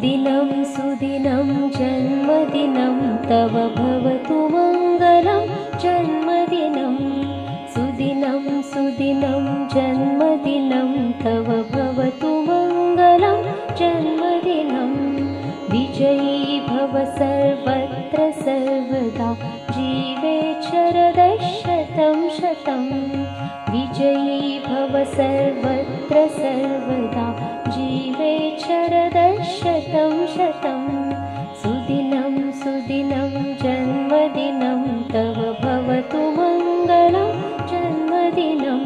सुदिनं सुदिनं जन्मदिनं तव भवतु मङ्गलं जन्मदिनं सुदिनं सुदिनं जन्मदिनं तव भवतु मङ्गलं जन्मदिनं विजयी भव सर्वत्र सर्वदा जीवे शरदः शतं शतं विजयी भव सर्वत्र सर्वदा जीवे शरदः शतं शतं सुदिनं सुदिनं जन्मदिनं तव भवतु मङ्गलं जन्मदिनं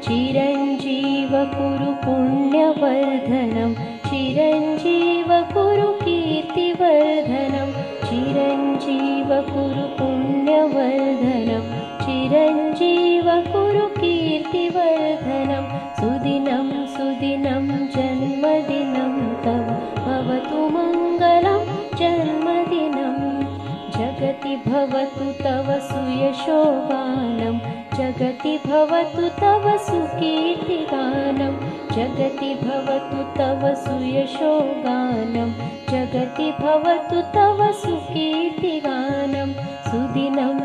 चिरञ्जीव कुरु पुण्यवर्धनं चिरञ्जीव कुरु कीर्तिवर्धनं चिरञ्जीव कुरु पुण्यवर्धनं चिरञ्जीव कुरु कीर्तिवर्धनं सुदिनं सुदिनं जन्मदिनं तव भवतु मङ्गलं जन्मदिनं जगति भवतु तव सुयशोगानं जगति भवतु तव सुकीर्तिगानं जगति भवतु तव सुयशोगानं जगति भवतु तव सुकीर्तिगानं सुदिनं